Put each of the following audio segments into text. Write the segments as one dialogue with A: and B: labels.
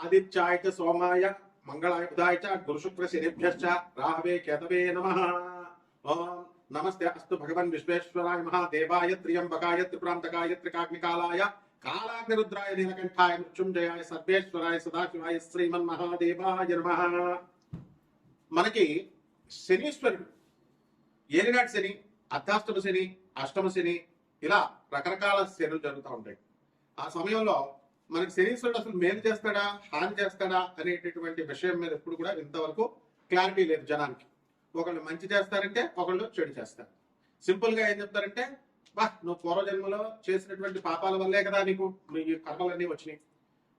A: ఆదిత్యాయ చ సోమాయ మంగళాయ బుధాయ చ గురుశుక్ర శనిభ్యశ్చ రాహవే కేతవే నమః. ఓం నమస్తే అస్తు భగవన్ విశ్వేశ్వరాయ మహాదేవాయ త్ర్యంబకాయ త్రిపురాంతకాయ త్రికాగ్నికాలాయ కాలాగ్నిరుద్రాయ నీలకంఠాయ మృత్యుంజయాయ సర్వేశ్వరాయ సదాశివాయ శ్రీమన్మహాదేవాయ నమః. మనకి శనీశ్వరుడు ఏలినాటి శని, అర్ధాష్టమ శని, అష్టమ శని, ఇలా రకరకాల శనులు జరుగుతూ ఉంటాయి. ఆ సమయంలో మనకి శనీశ్వరుడు అసలు మేలు చేస్తాడా హాని చేస్తాడా అనేటటువంటి విషయం మీద ఎప్పుడు కూడా ఇంతవరకు క్లారిటీ లేదు జనానికి. ఒకళ్ళు మంచి చేస్తారంటే ఒకళ్ళు చెడు చేస్తారు. సింపుల్ గా ఏం చెప్తారంటే, బా నువ్వు పూర్వజన్మలో చేసినటువంటి పాపాల వల్లే కదా నీకు ఈ కర్మలన్నీ వచ్చినాయి.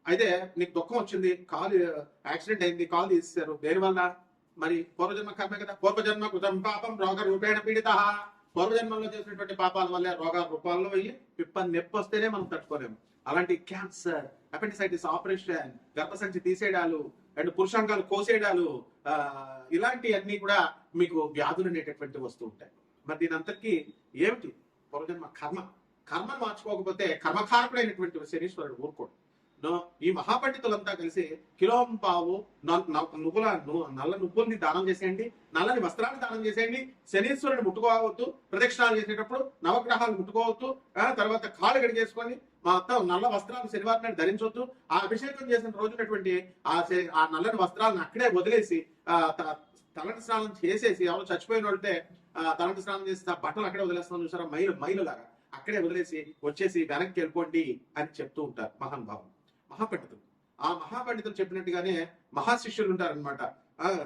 A: అయితే నీకు దుఃఖం వచ్చింది, కాలు యాక్సిడెంట్ అయింది, కాలు తీసేశారు, దేనివల్ల? మరి పూర్వజన్మ కర్మే కదా. పూర్వజన్మ కృతం పాపం రోగ రూపేణ పీడిత. పూర్వజన్మలో చేసినటువంటి పాపాల వల్లే రోగాల రూపాల్లో అయ్యి నొప్పి వస్తేనే మనం తట్టుకోలేము. అలాంటి క్యాన్సర్, అపెండిసైటిస్ ఆపరేషన్, గర్భసంచి తీసేయడాలు అండ్ పురుషాంగాలు కోసేయడాలు, ఇలాంటి అన్ని కూడా మీకు వ్యాధులు అనేటటువంటి వస్తూ ఉంటాయి. మరి దీని అంతటికీ ఏమిటి? పూర్వజన్మ కర్మను మార్చుకోకపోతే కర్మకారకుడైనటువంటి శనీశ్వరుడు ఊరుకోడు. ఈ మహాపండితులంతా కలిసి కిలోంపావు నల్ల నువ్వుల్ని దానం చేసేయండి, నల్లని వస్త్రాన్ని దానం చేసేయండి, శనీశ్వరుని ముట్టుకోవద్దు, ప్రదక్షిణాలు చేసేటప్పుడు నవగ్రహాలు ముట్టుకోవద్దు, తర్వాత కాళ్ళు గడిగేసుకొని మొత్తం నల్ల వస్త్రాలు శనివారం నాడు ధరించవద్దు. ఆ అభిషేకం చేసిన రోజునటువంటి ఆ నల్లని వస్త్రాలను అక్కడే వదిలేసి తలంటి స్నానం చేసేసి, ఎవరు చచ్చిపోయిన వాళ్ళతే తలంటి స్నానం చేసి ఆ బట్టలు అక్కడే వదిలేస్తున్నాం చూసారా, మైలు లాగా అక్కడే వదిలేసి వచ్చేసి వెనక్కి వెళ్ళిపోండి అని చెప్తూ ఉంటారు మహానుభావులు, మహాపండితులు. ఆ మహాపండితులు చెప్పినట్టుగానే మహాశిష్యులు ఉంటారనమాట.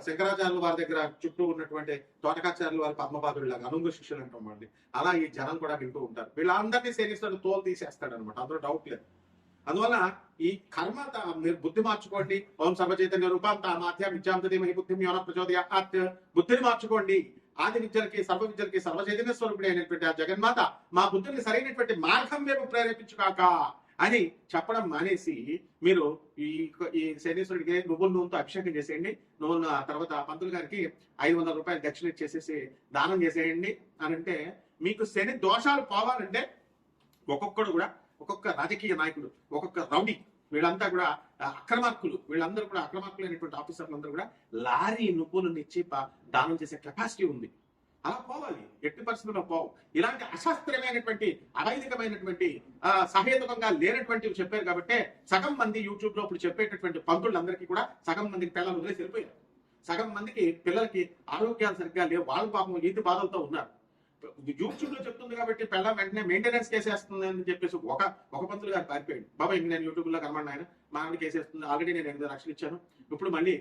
A: శంకరాచార్యులు వారి దగ్గర చుట్టూ ఉన్నటువంటి తోటకాచార్యులు వారి పద్మపాదుడిలాగా అనుంగు శిష్యులు అంటాం వాళ్ళని. అలా ఈ జనం కూడా వింటూ ఉంటారు. వీళ్ళందరినీ శనీశ్వరుడు తోలు తీసేస్తాడు అనమాట, అందులో డౌట్ లేదు. అందువల్ల ఈ కర్మ మీరు బుద్ధి మార్చుకోండి. ఓం సర్వచైతన్య రూపం తామాధ్య విద్యాంతది మహి బుద్ధి యోన ప్రచోదయాత్. బుద్ధిని మార్చుకోండి. ఆది విద్యలకి సర్వ విద్యలకి సర్వచైతన్య స్వరూపుడు అయినటువంటి ఆ జగన్మాత మా బుద్ధిని సరైనటువంటి మార్గం వైపు ప్రేరేపించుకాక అని చెప్పడం మానేసి మీరు ఈ శనీశ్వరుడికి నువ్వుల నూనెతో అభిషేకం చేసేయండి, నువ్వుల తర్వాత పంతులు గారికి 500 రూపాయలు దక్షిణ ఇచ్చేసేసి దానం చేసేయండి అని అంటే, మీకు శని దోషాలు పోవాలంటే ఒక్కొక్కడు కూడా, ఒక్కొక్క రాజకీయ నాయకుడు, ఒక్కొక్క రౌడీ, వీళ్ళంతా కూడా అక్రమార్కులు, వీళ్ళందరూ కూడా అక్రమార్కులు అయినటువంటి ఆఫీసర్లు అందరూ కూడా లారీ నువ్వులను ఇచ్చి దానం చేసే కెపాసిటీ ఉంది. అలా పోవాలి, ఎట్టి పరిస్థితుల్లో పోవు. ఇలాంటి అశాస్త్రీయమైనటువంటి అవైదికమైనటువంటి సహేతుకంగా లేనటువంటివి చెప్పారు కాబట్టి సగం మంది యూట్యూబ్ లో ఇప్పుడు చెప్పేటటువంటి పంతులందరికీ కూడా సగం మందికి పిల్లలు వదిలేసి వెళ్ళిపోయారు. సగం మందికి పిల్లలకి ఆరోగ్యాలు సరిగ్గా లేవు, వాళ్ళు పాపం ఈతి బాధలతో ఉన్నారు. యూట్యూబ్ లో చెప్తుంది కాబట్టి పిల్లలు వెంటనే మెయింటెనెన్స్ కేసేస్తుంది అని చెప్పేసి ఒక పంతులు గారు పారిపోయాడు. బాబా ఇంక నేను యూట్యూబ్ లో కనబడి ఆయన మా ఆవిడ కేసేస్తుంది, ఆల్రెడీ నేను 8 లక్షలు ఇచ్చాను, ఇప్పుడు మళ్ళీ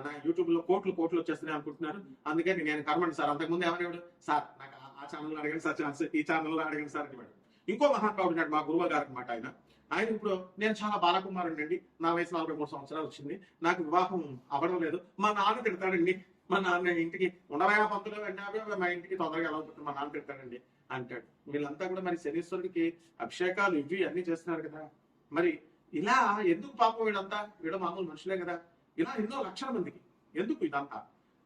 A: నా యూట్యూబ్ లో కోట్లు వచ్చేస్తున్నాయి అనుకుంటున్నారు, అందుకని నేను కనబడి సార్. అంతకుముందు ఏమనేవాడు, సార్ నాకు ఆ ఛానల్ అడగండి సార్, ఈ ఛానల్లో అడగండి సార్ అని. ఇంకో మహానుభావుడు ఉన్నాడు మా గురువు గారు అనమాట. ఆయన ఇప్పుడు నేను చాలా బాలకుమారుడు అండి, నా వయసు 43 సంవత్సరాలు వచ్చింది, నాకు వివాహం అవ్వడం లేదు, మా నాన్న తిడతాడండి, మా నాన్న ఇంటికి ఉండవా పంతులు మా ఇంటికి తొందరగా ఎలా అవుతుంది, మా నాన్న తిడతాడండి అంటాడు. వీళ్ళంతా కూడా మరి శనీశ్వరుడికి అభిషేకాలు ఇవి అన్ని చేస్తున్నారు కదా. మరి ఇలా ఎందుకు పాపం? వీళ్ళ మామూలు మనుషులే కదా. ఇలా ఎన్నో లక్షల మందికి ఎందుకు ఇదంతా?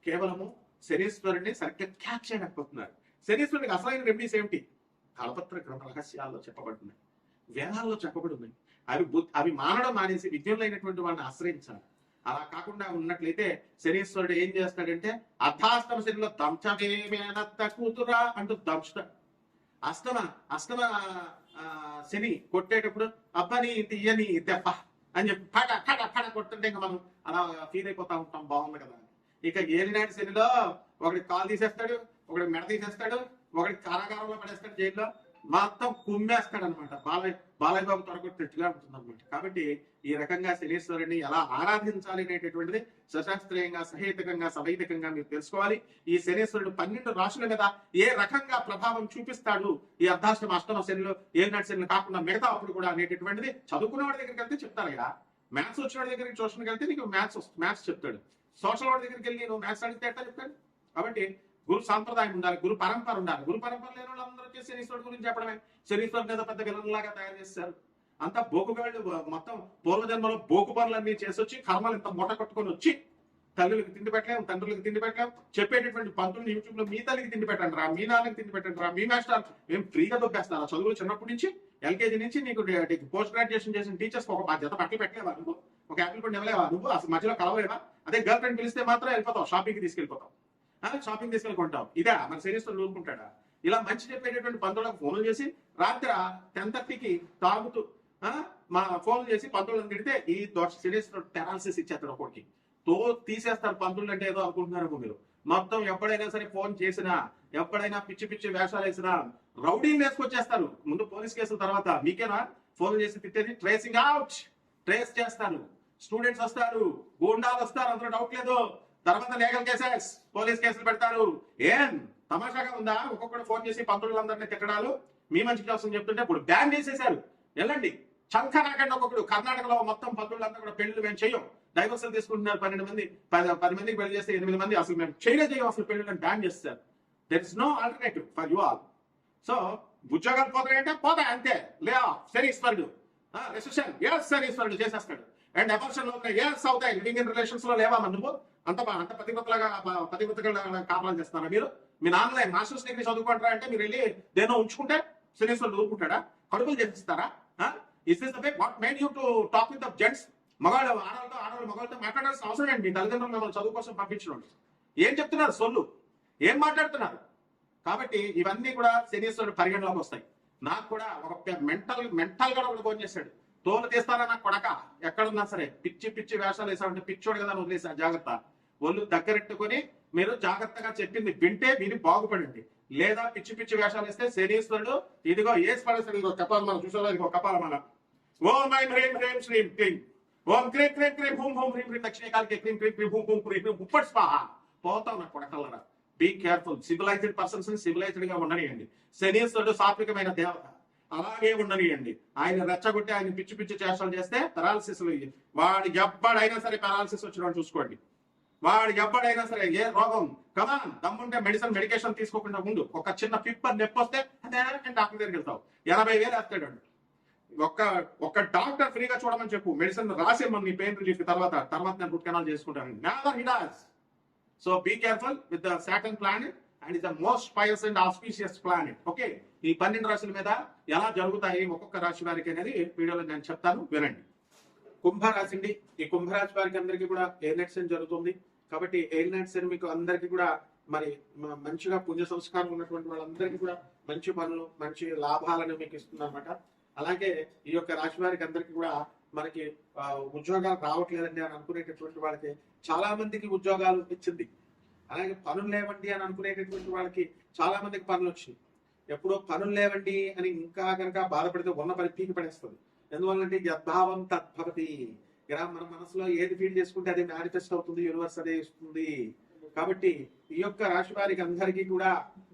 A: కేవలము శనీశ్వరుడిని సరిగ్గా క్యాచ్ చేయలేకపోతున్నారు. శనీశ్వరుడికి అసలైన రెమెడీస్ ఏమిటి? కలపత్ర గ్రంథ రహస్యాల్లో చెప్పబడుతున్నాయి, వేదాల్లో చెప్పబడున్నాయి. అవి మానడం మానేసి విజ్ఞులైనటువంటి వాళ్ళని ఆశ్రయించాలి. అలా కాకుండా ఉన్నట్లయితే శనీశ్వరుడు ఏం చేస్తాడంటే, అర్ధాష్టమ శనిలో దంచవేమేనత్త కూతురా అంటూ దంచుతాడు. అష్టమ శని కొట్టేటప్పుడు అబ్బని తీయని దెబ్బ అని చెప్పి ఫట కొట్టుంటే ఇంకా మనం అలా ఫీల్ అయిపోతా ఉంటాం, బాగుంది కదా. ఇక ఏలినాటి శనిలో ఒకటి కాలు తీసేస్తాడు, ఒకటి మెడ తీసేస్తాడు, ఒకటి కారాగారంలో పడేస్తాడు, జైల్లో మొత్తం కుమ్మేస్తాడు అనమాట. బాలయ్య బాబు తొడగొట్టినట్టుగా ఉంటుంది అనమాట. కాబట్టి ఈ రకంగా శనీశ్వరుని ఎలా ఆరాధించాలి అనేటటువంటిది సశాస్త్రీయంగా, సహేతుకంగా, సవైదికంగా మీరు తెలుసుకోవాలి. ఈ శనీశ్వరుడు 12 రాశుల మీద ఏ రకంగా ప్రభావం చూపిస్తాడు ఈ అర్ధాష్టమ అష్టమ శనిలో, ఏలినాటి శనిలో కాకుండా మిగతా అప్పుడు కూడా అనేటటువంటిది చదువుకునే వాడి దగ్గరికి వెళ్తే చెప్తారు కదా. మ్యాథ్స్ వచ్చిన వాడి దగ్గరికి ట్యూషన్కి వెళ్తే నీకు మ్యాథ్స్ చెప్తాడు. సోషల్ వాడి దగ్గరికి వెళ్ళి నువ్వు మ్యాథ్స్ అడిగితే ఎట్లా చెప్తాడు? కాబట్టి గురు సాంప్రదాయం ఉండాలి, గురు పరంపర ఉండాలి. గురు పరంపర లేని వాళ్ళందరూ వచ్చి శనీశ్వరుడు గురించి చెప్పడమే. శనీశ్వరుడు మీద పెద్ద విలన్లాగా తయారు చేస్తారు. అంతా బోకుగాళ్ళు, మొత్తం పూర్వజన్మలో బోకు పనులన్నీ చేసి వచ్చి కర్మలు ఇంత మూట కట్టుకొని వచ్చి తల్లులకు తిండి పెట్టలేము, తండ్రులకు తిండి పెట్టలేము. చెప్పేటటువంటి పంతులు యూట్యూబ్ లో మీ తల్లికి తిండి పెట్టండి రా, మీ నాన్నకి తిండి పెట్టండి రా, మీ మాస్టర్ మేము ఫ్రీగా దొబ్బేస్తారు. ఆ చదువులు చిన్నప్పటి నుంచి LKG నుంచి నీకు పోస్ట్ గ్రాడ్యుయేషన్ చేసిన టీచర్స్ ఒక 10 జత బట్టలు పెట్టలేవా? ఒక యాపిల్ పండు ఇవ్వలేవా నువ్వు? అసలు మధ్యలో కలవలేవా? అదే గర్ల్ ఫ్రెండ్ పిలిస్తే మాత్రం వెళ్ళిపోతావు, షాపింగ్కి తీసుకెళ్ళిపోతావు, షాపింగ్ తీసుకెళ్ళుకుంటావు. ఇదా మన శరీరం ఊరుకుంటాడా? ఇలా మంచి చెప్పేటటువంటి పంతులకు ఫోన్లు చేసి రాత్రి 10:30కి తాగుతూ మా ఫోన్లు చేసి పంతులను తిడితే ఈ సిరీస్ టెరాలసిస్ ఇచ్చేస్తాడు ఒకటికి తీసేస్తారు. పంతులు అంటే ఏదో అనుకుంటున్నారు మీరు. మొత్తం ఎప్పుడైనా సరే ఫోన్ చేసినా, ఎప్పుడైనా పిచ్చి పిచ్చి వేషాలు వేసినా రౌడీని వేసుకొచ్చేస్తారు. ముందు పోలీస్ కేసుల తర్వాత మీకేనా ఫోన్ చేసి తిట్టేది? ట్రేసింగ్ అవుట్, ట్రేస్ చేస్తారు, స్టూడెంట్స్ వస్తారు, గూండాలు వస్తారు, అందులో డౌట్ లేదు. తర్వాత లీగల్ కేసెస్, పోలీస్ కేసులు పెడతారు. ఏం తమాషాగా ఉందా? ఒక్కొక్కడు ఫోన్ చేసి పంతులందరినీ తిట్టడాలు మీ మంచి కోసం చెప్తుంటే ఇప్పుడు బ్యాన్ చేసేశారు. వెళ్ళండి చంక నాకండి. ఒక్కొక్కడు కర్ణాటకలో మొత్తం పంతులంతా కూడా పెళ్లి మేము చెయ్యం, డైవర్సల్ తీసుకుంటున్నారు. 12 మంది 10 మందికి పెళ్లి చేస్తే 8 మంది అసలు మేము చేయం అసలు పెళ్లి బ్యాన్ చేస్తారు. There is no alternative for you all. So ఉద్యోగాలు పోతాయంటే పోతాయి అంతే. లే ఆఫ్ శరీశ్వరుడు, రెసిషన్ ఎస్ శరీశ్వరుడు చేసేస్తాడు. అండ్ అబార్షన్ లో ఎస్ అవుతాయి. లివింగ్ ఇన్ రిలేషన్స్ లో లేవా నువ్వు? అంత పతివ్రతగా కాపాలు చేస్తారా మీరు? మీ నాన్నలే మాస్టర్స్ డిగ్రీ చదువుకుంటారా అంటే మీరు వెళ్ళి దేనో ఉంచుకుంటే శరీశ్వరుడు ఊరుకుంటాడా? కడుపులు చేపిస్తారా? Is this the way what made you to talk with the gents? మగవాళ్ళు ఆడవాళ్ళు మగవాళ్ళతో మాట్లాడాల్సిన అవసరం ఏంటి? మీ తల్లిదండ్రులు మిమ్మల్ని చదువు కోసం పంపించడం ఏం చెప్తున్నారు? సొల్లు ఏం మాట్లాడుతున్నారు? కాబట్టి ఇవన్నీ కూడా శనీశ్వరుడు పరిగణలోకి వస్తాయి. నాకు కూడా ఒక మెంటల్ గా ఒకటి ఫోన్ చేశాడు. తోలు తీస్తారా నాకు కొడక, ఎక్కడున్నా సరే పిచ్చి పిచ్చి వేషాలు వేసామంటే పిచ్చోడు కదా వదిలేసా. జాగ్రత్త, ఒళ్ళు దగ్గరెట్టుకుని మీరు జాగ్రత్తగా చెప్పింది వింటే విని బాగుపడండి. లేదా పిచ్చి పిచ్చి వేషాలు వేస్తే శనీశ్వరుడు ఇదిగో ఏ స్పడేస్తాడు. ఇదిగో కపాలు మన చూసారా, ఇదిగో కపాల మన ఓం ఐం హ్రీం హ్రీం శ్రీం క్లీం ఓం క్రీం క్రీం క్రీం హూం హూం హ్రీం హ్రీం దక్షిణకాలకి క్రీం క్రీం క్రీం హూం హూం హ్రీం ఉప్పటి స్వాహ. పోతావు నాకు కొడకల్లరా. Be careful. Civilised persons civilised గా ఉండనియండి. శనీశ్వరుడు సాత్వికమైన దేవత, అలాగే ఉండనియండి. ఆయన రెచ్చగొట్టి ఆయన పిచ్చి పిచ్చి చేష్టలు చేస్తే పెరాలసిస్, వాడు ఎవ్వడైనా సరే పెరాలసిస్ వచ్చిన చూసుకోండి. వాడు ఎవ్వడైనా సరే ఏ రోగం కమాన్ దమ్ముంటే మెడికేషన్ తీసుకోకుండా ముందు ఒక చిన్న పిప్పర్ నొప్పి వస్తే డాక్టర్ దగ్గరికి వెళ్తావు. 80,000 వేస్తాడు. ఒక్క డాక్టర్ ఫ్రీగా చూడమని చెప్పు, మెడిసిన్ రాసేమని నీ పెయిన్ రిలీఫ్ తర్వాత నేను రూట్ కెనాల్ చేసుకుంటాను. Never he does. So be careful with the Saturn planet and is the most pious and auspicious planet. Okay, ఈ 12 రాశుల మీద ఎలా జరుగుతాయి ఒక్కొక్క రాశి వారికి అనేది వీడియోలో నేను చెప్తాను, వినండి. కుంభరాశి అండి. ఈ కుంభరాశి వారికి అందరికీ కూడా ఎయిర్ నైట్ సెన్ జరుగుతుంది. కాబట్టి ఎయిర్ నైట్ సెన్ మీకు అందరికీ కూడా మరి మంచిగా పుణ్య సంస్కారం ఉన్నటువంటి వాళ్ళందరికీ కూడా మంచి పనులు, మంచి లాభాలను మీకు ఇస్తుంది అనమాట. అలాగే ఈ యొక్క రాశి వారికి అందరికీ కూడా మనకి ఉద్యోగాలు రావట్లేదండి అని అనుకునేటటువంటి వాళ్ళకి చాలా మందికి ఉద్యోగాలు ఇచ్చింది. అలాగే పనులు లేవండి అని అనుకునేటటువంటి వాళ్ళకి చాలా మందికి పనులు వచ్చినాయి. ఎప్పుడో పనులు లేవండి అని ఇంకా కనుక బాధపడితే ఉన్న పని పీకి పడేస్తుంది. ఎందువల్లంటే యద్భావం తద్భవతి. ఇలా మన మనసులో ఏది ఫీల్ చేసుకుంటే అది మేనిఫెస్ట్ అవుతుంది, యూనివర్స్ అదే ఇస్తుంది. కాబట్టి ఈ యొక్క రాశి వారికి అందరికీ కూడా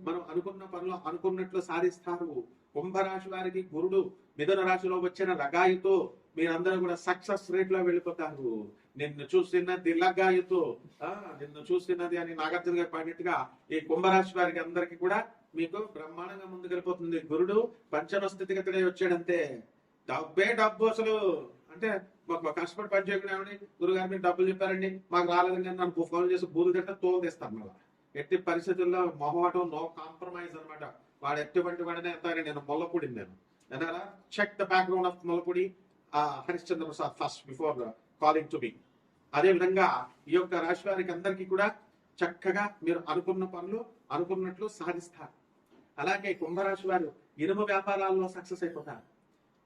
A: మనం అనుకున్న పనులు అనుకున్నట్లు సాధిస్తారు. కుంభరాశి వారికి గురుడు మిథున రాశిలో వచ్చిన లగాయుతో మీరందరూ కూడా సక్సెస్ రేట్ లో వెళ్ళిపోతారు. నిన్ను చూసినది లగాయుతో, నిన్ను చూసినది అని నాగార్జున గారు పాడినట్టుగా ఈ కుంభరాశి వారికి అందరికీ కూడా మీకు బ్రహ్మాండంగా ముందుకెళ్ళిపోతుంది. గురుడు పంచమ స్థితిగతుడే వచ్చాడంతే. డబ్బే డబ్బు. అసలు అంటే మాకు కష్టపడి పని చేయకుండా గురుగారు మీరు డబ్బులు చెప్పారండి మాకు రాలేదండి అని నన్ను ఫోన్ చేసి బూలు తింటే తోలు తీస్తాను. మళ్ళీ ఎట్టి పరిస్థితుల్లో మొహమాటం, నో కాంప్రమైజ్ అనమాట. వాడు ఎటువంటి వాడినే ఎంత నేను మొల్లపూడిని నేను ఎనాలా check the background of Mollapudi Harishchandra Prasad first before calling to me. అదే విధంగా ఈ యొక్క రాశి వారికి అందరికీ కూడా చక్కగా మీరు అనుకున్న పనులు అనుకున్నట్లు సాధిస్తారు. అలాగే కుంభరాశి వారు ఇనుము వ్యాపారాల్లో సక్సెస్ అయిపోతారు.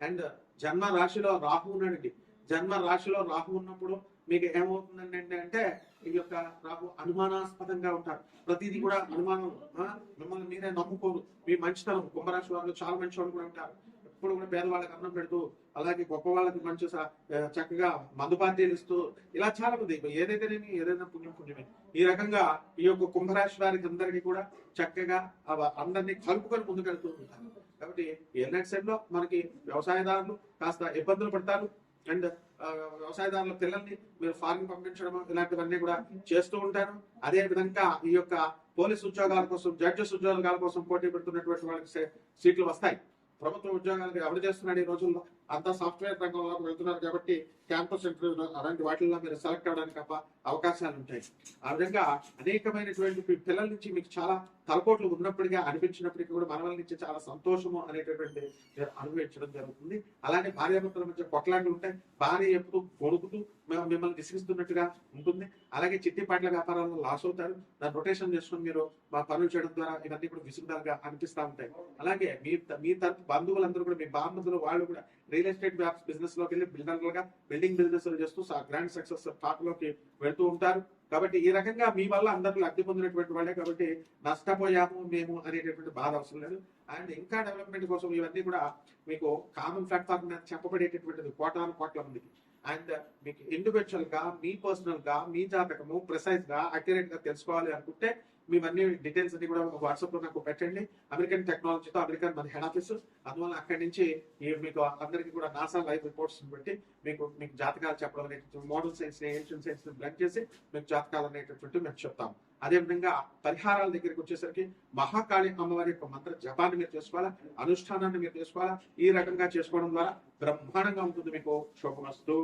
A: అండ్ జన్మ రాశిలో రాహు ఉన్నాడండి. జన్మ రాశిలో రాహు ఉన్నప్పుడు మీకు ఏమవుతుందండి అంటే ఈ యొక్క రాహు అనుమానాస్పదంగా ఉంటారు. ప్రతిదీ కూడా అనుమానం, మిమ్మల్ని మీరే నమ్ముకోరు. మీ మంచితనం, కుంభరాశి వాళ్ళు చాలా మంచి వాళ్ళు కూడా ఉంటారు. ఎప్పుడు కూడా పేదవాళ్ళకి అన్నం పెడుతూ, అలాగే గొప్ప వాళ్ళకి మంచి చక్కగా మందు పార్టీలు ఇస్తూ, ఇలా చాలా మంది ఏదైనా పుణ్యమే. ఈ రకంగా ఈ యొక్క కుంభరాశి వారికి అందరికీ కూడా చక్కగా అందరినీ కలుపుకొని ముందుకెళ్తూ ఉంటారు. కాబట్టి ఎల్నెట్ సెట్ లో మనకి వ్యవసాయదారులు కాస్త ఇబ్బందులు పడతారు. అండ్ వ్యవసాయదారుల పిల్లల్ని మీరు ఫారిన్ పంపించడం ఇలాంటివన్నీ కూడా చేస్తూ ఉంటారు. అదే విధంగా ఈ యొక్క పోలీస్ ఉద్యోగాల కోసం, జడ్జెస్ ఉద్యోగాల కోసం పోటీ పెడుతున్నటువంటి వాళ్ళకి సీట్లు వస్తాయి. ప్రభుత్వ ఉద్యోగాలకు ఎవరు చేస్తున్నాడు ఈ రోజుల్లో? అంతా సాఫ్ట్వేర్ రంగంలోకి వెళ్తున్నారు. కాబట్టి క్యాంపస్ ఇంటర్వ్యూ అలాంటి వాటిల్లో మీరు సెలెక్ట్ అవ్వడానికి అవకాశాలు ఉంటాయి. ఆ విధంగా అనేకమైనటువంటి పిల్లల నుంచి మీకు చాలా తలపోట్లు ఉన్నప్పటికీ అనిపించినప్పటికీ కూడా మనవల నుంచి చాలా సంతోషము అనేటటువంటి మీరు అనుభవించడం జరుగుతుంది. అలానే భార్యాభర్తల మధ్య కొట్లాటలు ఉంటాయి. భార్య ఎప్పుడు కొడుకుతూ మిమ్మల్ని విసిగిస్తున్నట్టుగా ఉంటుంది. అలాగే చిట్టిపాట్ల వ్యాపారాల్లో లాస్ అవుతారు. దాన్ని రొటేషన్ చేసుకుని మీరు పనులు చేయడం ద్వారా ఇవన్నీ కూడా విసుగుదలుగా అనిపిస్తూ ఉంటాయి. అలాగే మీ తరపు బంధువులందరూ కూడా మీ బాంధవులు వాళ్ళు కూడా రియల్ ఎస్టేట్ బిజినెస్ లోకి వెళ్ళి బిల్డర్లుగా బిల్డింగ్ బిజినెస్ చేస్తూ గ్రాండ్ సక్సెస్ టాప్ లోకి వెళ్తూ ఉంటారు. కాబట్టి ఈ రకంగా మీ వల్ల అందరూ లబ్ధి పొందినటువంటి వాళ్ళే. కాబట్టి నష్టపోయాము మేము అనేటటువంటి బాధ అవసరం లేదు. అండ్ ఇంకా డెవలప్మెంట్ కోసం ఇవన్నీ కూడా మీకు కామన్ ప్లాట్ఫామ్ మీద చెప్పబడేటటువంటిది కోట్ల మందికి. అండ్ మీకు ఇండివిజువల్ గా మీ పర్సనల్ గా మీ జాతకము ప్రిసైజ్ గా అక్యురేట్ గా తెలుసుకోవాలి అనుకుంటే మీవన్నీ డీటెయిల్స్ అన్ని కూడా వాట్సాప్ లో నాకు పెట్టండి. అమెరికన్ టెక్నాలజీతో అమెరికన్ మన హెడ్ ఆఫీస్, అందువల్ల అక్కడి నుంచి మీకు అందరికీ కూడా నాసా లైవ్ రిపోర్ట్స్ బట్టి మీకు జాతకాలు చెప్పడం అనేటువంటి model science ancient science blend చేసి మీకు జాతకాలు అనేటటువంటి మేము చెప్తాం. అదేవిధంగా పరిహారాల దగ్గరికి వచ్చేసరికి మహాకాళి అమ్మవారి యొక్క మంత్ర జపాన్ని మీరు చేసుకోవాలా, అనుష్ఠానాన్ని మీరు చేసుకోవాలా. ఈ రకంగా చేసుకోవడం ద్వారా బ్రహ్మాండంగా ఉంటుంది. మీకు శుభమస్తు.